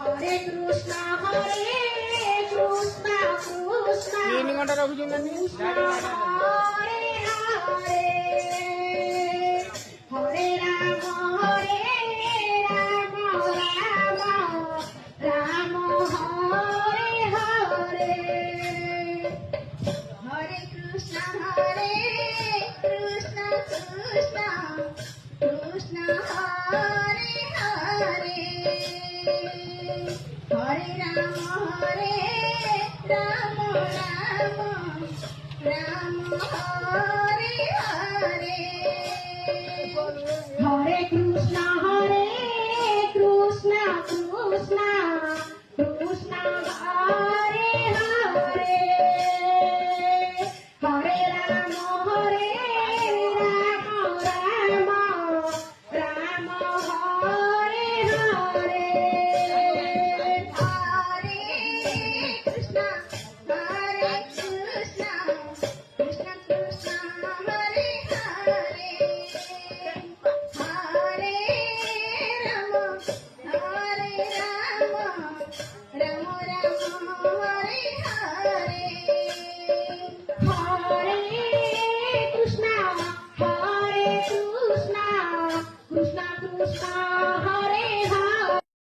Hare Krishna, Krishna Krishna, Hare Hare, Hare Rama, Rama Hare Hare, Hare Krishna, Krishna Krishna, Krishna Hare Hare, Hare Rama, Rama Rama Hare Hare,